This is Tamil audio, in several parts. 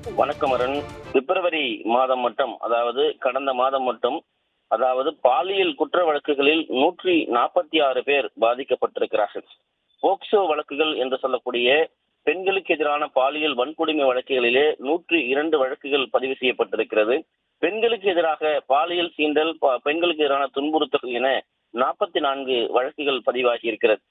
வணக்கம் அருண். பிப்ரவரி மாதம் மட்டும், அதாவது கடந்த மாதம் மட்டும், அதாவது பாலியல் குற்ற வழக்குகளில் 146 பேர் பாதிக்கப்பட்டிருக்கிறார்கள். போக்சோ வழக்குகள் என்று சொல்லக்கூடிய பெண்களுக்கு எதிரான பாலியல் வன்கொடுமை வழக்குகளிலே 102 வழக்குகள் பதிவு செய்யப்பட்டிருக்கிறது. பெண்களுக்கு எதிராக பாலியல் சீண்டல், பெண்களுக்கு எதிரான துன்புறுத்தல் என 44 வழக்குகள் பதிவாகி இருக்கிறது.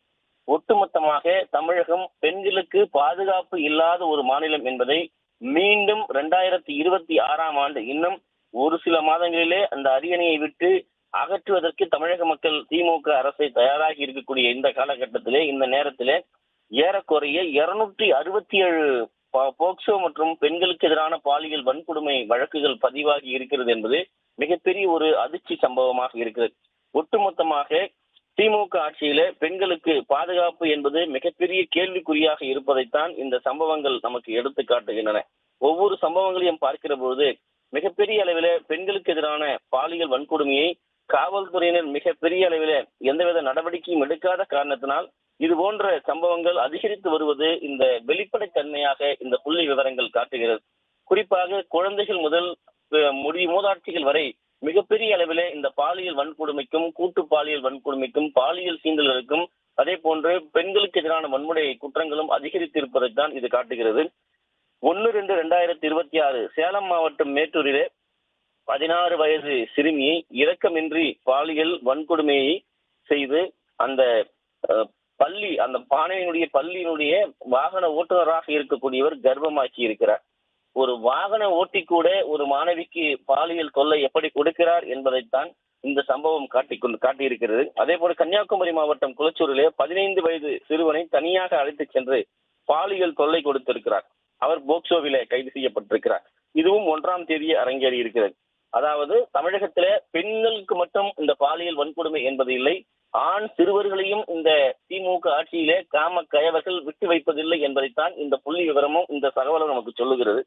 ஒட்டுமொத்தமாக தமிழகம் பெண்களுக்கு பாதுகாப்பு இல்லாத ஒரு மாநிலம் என்பதை மீண்டும் 2026ஆம் ஆண்டு இன்னும் ஒரு சில மாதங்களிலே அந்த அரியணையை விட்டு அகற்றுவதற்கு தமிழக மக்கள் திமுக அரசை தயாராகி இருக்கக்கூடிய இந்த காலகட்டத்திலே, இந்த நேரத்திலே ஏறக்குறைய 267 போக்சோ மற்றும் பெண்களுக்கு எதிரான பாலியல் வன்கொடுமை வழக்குகள் பதிவாகி இருக்கிறது என்பது மிகப்பெரிய ஒரு அதிர்ச்சி சம்பவமாக இருக்கிறது. ஒட்டுமொத்தமாக திமுக ஆட்சியில பெண்களுக்கு பாதுகாப்பு என்பது மிகப்பெரிய கேள்விக்குறியாக இருப்பதைத்தான் இந்த சம்பவங்கள் நமக்கு எடுத்து காட்டுகின்றன. ஒவ்வொரு சம்பவங்களையும் பார்க்கிற பொழுது மிகப்பெரிய அளவில பெண்களுக்கு எதிரான பாலியல் வன்கொடுமையை காவல்துறையினர் மிகப்பெரிய அளவில எந்தவித நடவடிக்கையும் எடுக்காத காரணத்தினால் இது போன்ற சம்பவங்கள் அதிகரித்து வருவது இந்த வெளிப்படைத்தன்மையாக இந்த புள்ளி விவரங்கள் காட்டுகிறது. குறிப்பாக குழந்தைகள் முதல் மூதாட்சிகள் வரை மிகப்பெரிய அளவிலே இந்த பாலியல் வன்கொடுமைக்கும், கூட்டு பாலியல் வன்கொடுமைக்கும், பாலியல் சீண்டலுக்கும், அதே போன்று பெண்களுக்கு எதிரான வன்முறை குற்றங்களும் அதிகரித்து இருப்பதைத்தான் இது காட்டுகிறது. 1/2/2026 சேலம் மாவட்டம் மேட்டூரிலே 16 வயது சிறுமியை இரக்கமின்றி பாலியல் வன்கொடுமையை செய்து அந்த பள்ளி, அந்த பள்ளியினுடைய வாகன ஓட்டுநராக இருக்கக்கூடியவர் கர்ப்பமாக்கி இருக்கிறார். ஒரு வாகன ஓட்டி கூட ஒரு மாணவிக்கு பாலியல் தொல்லை எப்படி கொடுக்கிறார் என்பதைத்தான் இந்த சம்பவம் காட்டியிருக்கிறது. அதே போல கன்னியாகுமரி மாவட்டம் குளச்சூரிலே 15 வயது சிறுவனை தனியாக அழைத்துச் சென்று பாலியல் தொல்லை கொடுத்திருக்கிறார். அவர் போக்சோவிலே கைது செய்யப்பட்டிருக்கிறார். இதுவும் 1ஆம் தேதி அரங்கேறி இருக்கிறது. அதாவது தமிழகத்திலே பெண்களுக்கு மட்டும் இந்த பாலியல் வன்கொடுமை என்பது இல்லை, ஆண் சிறுவர்களையும் இந்த திமுக ஆட்சியிலே காம கயவர்கள் விட்டு வைப்பதில்லை என்பதைத்தான் இந்த புள்ளி விவரமும் இந்த தகவலும் நமக்கு சொல்லுகிறது.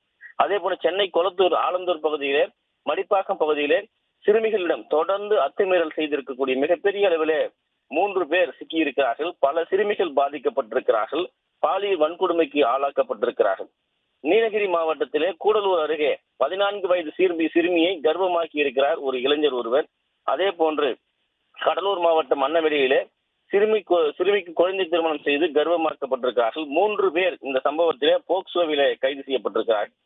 அதே போல சென்னை கொளத்தூர் ஆலந்தூர் பகுதியிலே, மடிப்பாக்கம் பகுதியிலே சிறுமிகளிடம் தொடர்ந்து அத்துமீறல் செய்திருக்கக்கூடிய மிகப்பெரிய அளவிலே 3 பேர் சிக்கியிருக்கிறார்கள். பல சிறுமிகள் பாதிக்கப்பட்டிருக்கிறார்கள், பாலியல் வன்கொடுமைக்கு ஆளாக்கப்பட்டிருக்கிறார்கள். நீலகிரி மாவட்டத்திலே கூடலூர் அருகே 14 வயது சிறுமியை கர்ப்பமாக்கி இருக்கிறார் ஒரு இளைஞர் ஒருவர். அதே போன்று கடலூர் மாவட்டம் அன்னவெளியிலே சிறுமிக்கு குழந்தை திருமணம் செய்து கர்ப்பமாக்கப்பட்டிருக்கிறார்கள். 3 பேர் இந்த சம்பவத்திலே போக்சோவிலே கைது செய்யப்பட்டிருக்கிறார்கள்.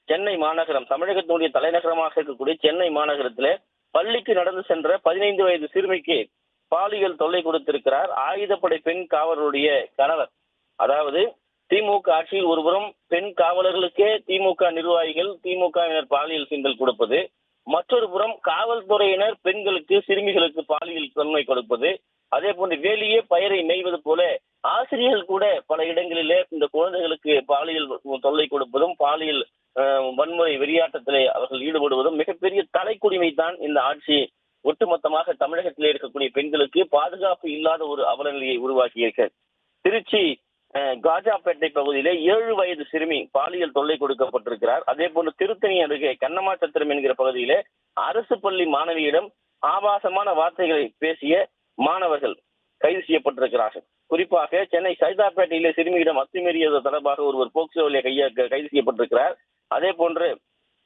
சென்னை மாநகரம், தமிழகத்தினுடைய தலைநகரமாக இருக்கக்கூடிய சென்னை மாநகரத்திலே பள்ளிக்கு நடந்து சென்ற 15 வயது சிறுமிக்கு பாலியல் தொல்லை கொடுத்திருக்கிறார் ஆயுதப்படை பெண் காவலருடைய கணவர். அதாவது திமுக ஆட்சியில் ஒருபுறம் பெண் காவலர்களுக்கே திமுக நிர்வாகிகள், திமுகவினர் பாலியல் சீண்டல் கொடுப்பது, மற்றொரு புறம் காவல்துறையினர் பெண்களுக்கு, சிறுமிகளுக்கு பாலியல் தொல்லை கொடுப்பது, அதே போன்று வேலியே பயிரை மேய்வது போல ஆசிரியர்கள் கூட பல இடங்களிலே இந்த குழந்தைகளுக்கு பாலியல் தொல்லை கொடுப்பதும், பாலியல் வன்முறை வெறியாட்டத்திலே அவர்கள் ஈடுபடுவதும் மிகப்பெரிய தலைக்குடிமை தான் இந்த ஆட்சி ஒட்டுமொத்தமாக தமிழகத்திலே இருக்கக்கூடிய பெண்களுக்கு பாதுகாப்பு இல்லாத ஒரு அவலநிலையை உருவாக்கி இருக்கிறது. திருச்சி காஜாப்பேட்டை பகுதியிலே 7 வயது சிறுமி பாலியல் தொல்லை கொடுக்கப்பட்டிருக்கிறார். அதே போன்று திருத்தணி அருகே கண்ணமாச்சத்திரம் என்கிற பகுதியிலே அரசு பள்ளி மாணவியிடம் ஆபாசமான வார்த்தைகளை பேசிய மாணவர்கள் கைது செய்யப்பட்டிருக்கிறார்கள். குறிப்பாக சென்னை சைதாப்பேட்டையிலே சிறுமியிடம் அத்துமீறியது தொடர்பாக ஒருவர் போக்சோவிலே கைது செய்யப்பட்டிருக்கிறார். அதே போன்று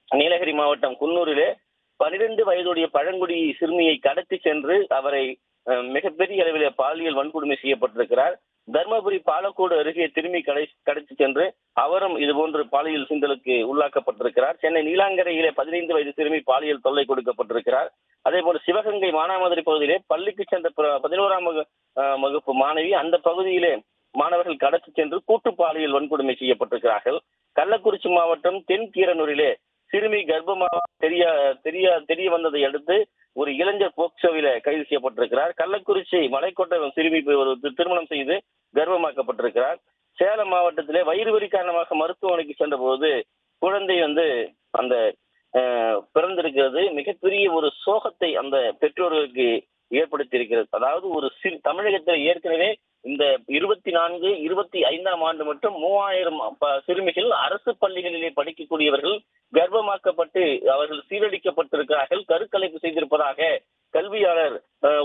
நீலகிரி மாவட்டம் குன்னூரிலே 12 வயதுடைய பழங்குடி சிறுமியை கடத்தி சென்று அவரை மிகப்பெரிய அளவிலே பாலியல் வன்கொடுமை செய்யப்பட்டிருக்கிறார். தர்மபுரி பாலக்கோடு அருகே திரும்பி கடத்தி சென்று அவரும் இதுபோன்று பாலியல் சீண்டலுக்கு உள்ளாக்கப்பட்டிருக்கிறார். சென்னை நீலாங்கரையிலே 15 வயது சிறுமி பாலியல் தொல்லை கொடுக்கப்பட்டிருக்கிறார். அதே போல சிவகங்கை மானாமதுரை பகுதியிலே பள்ளிக்கு சென்ற 11ஆம் வகுப்பு மாணவி அந்த பகுதியிலே மாணவர்கள் கடத்தி சென்று கூட்டு பாலியல் வன்கொடுமை செய்யப்பட்டிருக்கிறார்கள். கள்ளக்குறிச்சி மாவட்டம் தென்கீரனூரிலே சிறுமி கர்ப்பமாக தெரிய வந்ததை அடுத்து ஒரு இளைஞர் போக்சோவில கைது செய்யப்பட்டிருக்கிறார். கள்ளக்குறிச்சி மலைக்கோட்டை சிறுமி ஒரு திருமணம் செய்து கர்ப்பமாக்கப்பட்டிருக்கிறார். சேலம் மாவட்டத்திலே வயிறு வலி காரணமாக மருத்துவமனைக்கு சென்ற போது குழந்தை அந்த பிறந்திருக்கிறது. மிகப்பெரிய ஒரு சோகத்தை அந்த பெற்றோர்களுக்கு ஏற்படுத்தி இருக்கிறது. அதாவது ஒரு தமிழகத்தில் ஏற்கனவே இந்த 24, 25ஆம் ஆண்டு மட்டும் 3000 சிறுமிகள் அரசு பள்ளிகளிலே படிக்கக்கூடியவர்கள் கர்ப்பமாக்கப்பட்டு அவர்கள் சீரழிக்கப்பட்டிருக்கிறார்கள், கருக்கலைப்பு செய்திருப்பதாக கல்வியாளர்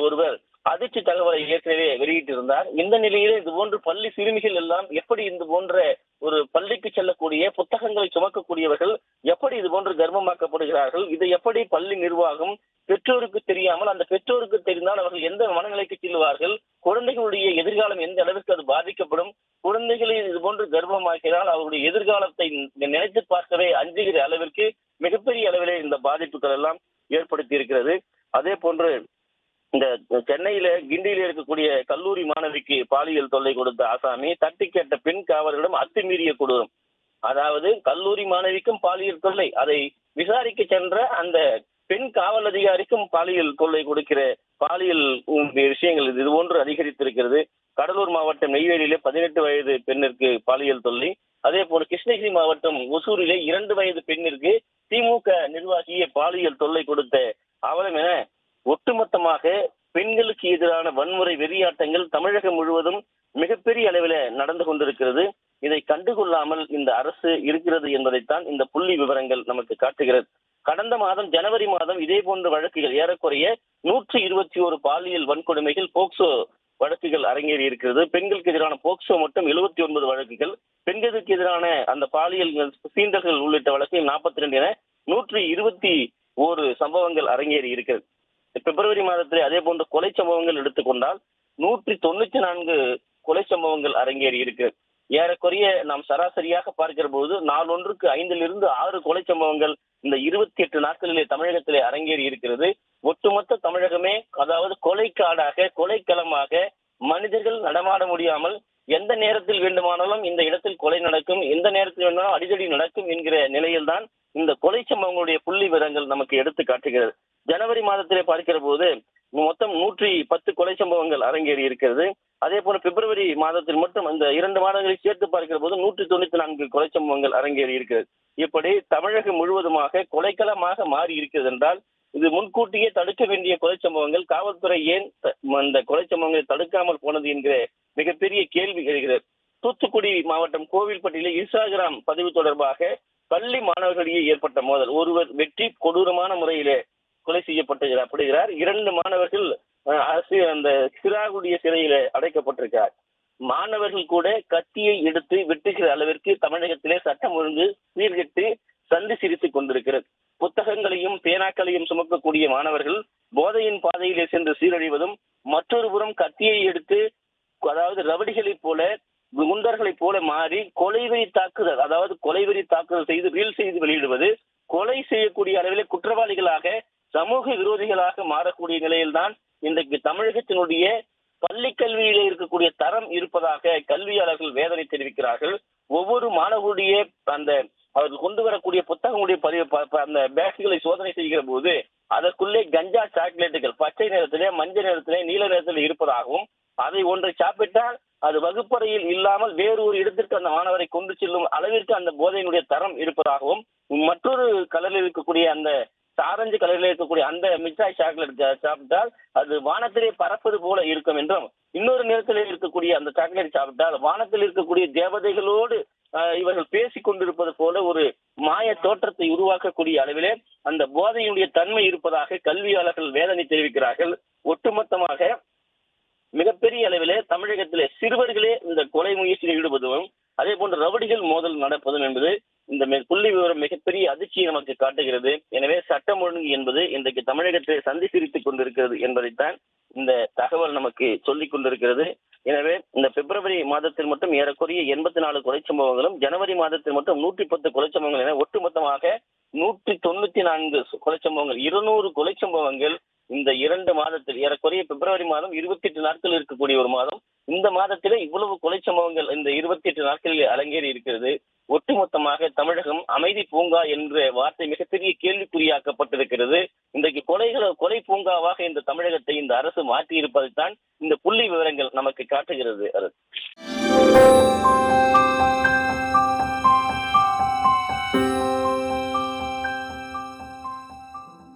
ஒருவர் அதிர்ச்சி தகவலை ஏற்கனவே வெளியிட்டிருந்தார். இந்த நிலையிலே இது போன்று பள்ளி சிறுமிகள் எல்லாம் எப்படி இந்த போன்ற ஒரு பள்ளிக்கு செல்லக்கூடிய புத்தகங்களை சுமக்கக்கூடியவர்கள் எப்படி இது போன்று கர்ப்பமாக்கப்படுகிறார்கள்? இதை எப்படி பள்ளி நிர்வாகம் பெற்றோருக்கு தெரியாமல், அந்த பெற்றோருக்கு தெரிந்தால் அவர்கள் எந்த மனநிலைக்கு செல்வார்கள்? குழந்தைகளுடைய எதிர்காலம் எந்த அளவிற்கு அது பாதிக்கப்படும்? குழந்தைகளை இது போன்று கர்ப்பமாக்கினால் அவருடைய எதிர்காலத்தை நினைத்து பார்க்கவே அஞ்சுகிற அளவிற்கு மிகப்பெரிய அளவிலே இந்த பாதிப்புகள் எல்லாம் ஏற்படுத்தி இருக்கிறது. அதே போன்று இந்த சென்னையில கிண்டியில இருக்கக்கூடிய கல்லூரி மாணவிக்கு பாலியல் தொல்லை கொடுத்த ஆசாமி தட்டி கேட்ட பெண் காவலரிடம் அத்துமீறிய கொடூரம். அதாவது கல்லூரி மாணவிக்கும் பாலியல் தொல்லை, அதை விசாரிக்க சென்ற அந்த பெண் காவல் அதிகாரிக்கும் பாலியல் தொல்லை கொடுக்கிற பாலியல் விஷயங்கள் இது போன்று அதிகரித்திருக்கிறது. கடலூர் மாவட்டம் நெய்வேலியிலே 18 வயது பெண்ணிற்கு பாலியல் தொல்லை. அதே போல கிருஷ்ணகிரி மாவட்டம் ஒசூரிலே 2 வயது பெண்ணிற்கு திமுக நிர்வாகியை பாலியல் தொல்லை கொடுத்த அவலம் என ஒட்டுமொத்தமாக பெண்களுக்கு எதிரான வன்முறை வெறியாட்டங்கள் தமிழகம் முழுவதும் மிகப்பெரிய அளவில் நடந்து கொண்டிருக்கிறது. இதை கண்டுகொள்ளாமல் இந்த அரசு இருக்கிறது என்பதைத்தான் இந்த புள்ளி விவரங்கள் நமக்கு காட்டுகிறது. கடந்த மாதம் ஜனவரி மாதம் இதே போன்ற வழக்குகள் ஏறக்குறைய 121 பாலியல் வன்கொடுமைகள் போக்சோ வழக்குகள் அரங்கேறி இருக்கிறது. பெண்களுக்கு எதிரான போக்சோ மட்டும் 79 வழக்குகள், பெண்களுக்கு எதிரான அந்த பாலியல் சீண்டல்கள் உள்ளிட்ட வழக்குகள் 42 என 121 சம்பவங்கள் அரங்கேறி இருக்கிறது. பிப்ரவரி மாதத்திலே அதே போன்ற கொலை சம்பவங்கள் எடுத்துக்கொண்டால் 194 கொலை சம்பவங்கள் அரங்கேறி இருக்கிறது. ஏறக்குறைய நாம் சராசரியாக பார்க்கிற போது நாளொன்றுக்கு 5 to 6 கொலை சம்பவங்கள் இந்த 28 நாட்களிலே தமிழகத்திலே அரங்கேறி இருக்கிறது. ஒட்டுமொத்த தமிழகமே அதாவது கொலைக்காடாக, கொலைக்களமாக, மனிதர்கள் நடமாட முடியாமல் எந்த நேரத்தில் வேண்டுமானாலும் இந்த இடத்தில் கொலை நடக்கும், எந்த நேரத்தில் வேண்டுமானாலும் அடிதடி நடக்கும் என்கிற நிலையில்தான் இந்த கொலை சம்பவங்களுடைய புள்ளி விவரங்கள் நமக்கு எடுத்து காட்டுகிறது. ஜனவரி மாதத்திலே பார்க்கிற போது மொத்தம் 110 கொலை சம்பவங்கள் அரங்கேறி இருக்கிறது. அதே போல பிப்ரவரி மாதத்தில் மட்டும் இந்த 2 மாதங்களை சேர்த்து பார்க்கிற போது 194 கொலை சம்பவங்கள் அரங்கேறி இருக்கிறது. இப்படி தமிழகம் முழுவதுமாக கொலைக்களமாக மாறி இருக்கிறது என்றால் இது முன்கூட்டியே தடுக்க வேண்டிய கொலை சம்பவங்கள் காவல்துறை ஏன் இந்த கொலை சம்பவங்களை தடுக்காமல் போனது என்கிற மிகப்பெரிய கேள்வி எழுகிறது. தூத்துக்குடி மாவட்டம் கோவில்பட்டியிலே இன்ஸ்டாகிராம் பதிவு தொடர்பாக பள்ளி மாணவர்களிடையே ஏற்பட்ட மோதல், ஒருவர் வெற்றி கொடூரமான முறையிலே கொலை செய்யப்பட்டுகிறார். 2 மாணவர்கள் அந்த சிறாகுடைய சிறையில அடைக்கப்பட்டிருக்கிறார். மாணவர்கள் கூட கத்தியை எடுத்து வெட்டுகிற அளவிற்கு தமிழகத்திலே சட்டம் ஒழுங்கு சீர்கெட்டு சந்தி சிரித்துக் கொண்டிருக்கிறது. புத்தகங்களையும் பேனாக்களையும் சுமக்கக்கூடிய மாணவர்கள் போதையின் பாதையிலே சென்று சீரழிவதும், மற்றொரு புறம் கத்தியை எடுத்து அதாவது ரவடிகளைப் போல குண்டர்களைப் போல மாறி கொலைவெறி தாக்குதல், அதாவது கொலைவெறி தாக்குதல் செய்து ரீல் செய்து வெளியிடுவது, கொலை செய்யக்கூடிய அளவிலே குற்றவாளிகளாக சமூக விரோதிகளாக மாறக்கூடிய நிலையில்தான் இன்றைக்கு தமிழகத்தினுடைய பள்ளி கல்வியிலே இருக்கக்கூடிய தரம் இருப்பதாக கல்வியாளர்கள் வேதனை தெரிவிக்கிறார்கள். ஒவ்வொரு மாணவருடைய அந்த அவர்கள் கொண்டு வரக்கூடிய புத்தகங்களுடைய அந்த பேக்குகளை சோதனை செய்கிற போது அதற்குள்ளே கஞ்சா சாக்லேட்டுகள் பச்சை நிறத்திலே, மஞ்சள் நிறத்திலே, நீல நிறத்திலே இருப்பதாகவும், அதை ஒன்றை சாப்பிட்டால் அது வகுப்பறையில் இல்லாமல் வேறு ஒரு இடத்திற்கு அந்த மாணவரை கொண்டு செல்லும் அளவிற்கு அந்த போதையினுடைய தரம் இருப்பதாகவும், மற்றொரு கலரில் இருக்கக்கூடிய அந்த ஆரஞ்சு கலரில் இருக்கக்கூடிய அந்த மிட்டாய் சாக்லேட் சாப்பிட்டால் அது வானத்திலே பறப்பது போல இருக்கும் என்றும், இன்னொரு நிறத்தில் இருக்கக்கூடிய அந்த சாக்லேட் சாப்பிட்டால் வானத்தில் இருக்கக்கூடிய தேவதைகளோடு இவர்கள் பேசிக் கொண்டிருப்பது போல ஒரு மாய தோற்றத்தை உருவாக்கக்கூடிய அளவிலே அந்த போதையினுடைய தன்மை இருப்பதாக கல்வியாளர்கள் வேதனை தெரிவிக்கிறார்கள். ஒட்டுமொத்தமாக மிகப்பெரிய அளவிலே தமிழகத்திலே சிறுவர்களே இந்த கொலை முயற்சியில் ஈடுபடுவதும், அதே போன்று ரவுடிகள் மோதல் நடப்பதும் என்பது இந்த புள்ளி விவரம் மிகப்பெரிய அதிர்ச்சியை நமக்கு காட்டுகிறது. எனவே சட்டம் ஒழுங்கு என்பது இன்றைக்கு தமிழகத்தை சந்தி சிரித்துக் கொண்டிருக்கிறது என்பதைத்தான் இந்த தகவல் நமக்கு சொல்லிக் கொண்டிருக்கிறது. எனவே இந்த பிப்ரவரி மாதத்தில் மட்டும் ஏறக்குறைய 84 கொலை சம்பவங்களும், ஜனவரி மாதத்தில் மட்டும் 110 கொலை சம்பவங்கள் என ஒட்டுமொத்தமாக 194 கொலை சம்பவங்கள், 200 கொலை சம்பவங்கள் இந்த 2 மாதத்தில், ஏறக்குறைய பிப்ரவரி மாதம் 28 நாட்கள் இருக்கக்கூடிய ஒரு மாதம், இந்த மாதத்திலே இவ்வளவு கொலை சம்பவங்கள் இந்த 28 நாட்களில் அரங்கேறி இருக்கிறது. ஒட்டுமொத்தமாக தமிழகம் அமைதி பூங்கா என்ற வார்த்தை மிகப்பெரிய கேள்விக்குறியாக்கப்பட்டிருக்கிறது. இன்றைக்கு கொலை பூங்காவாக இந்த தமிழகத்தை இந்த அரசு மாற்றி இருப்பதைத்தான் இந்த புள்ளி விவரங்கள் நமக்கு காட்டுகிறது.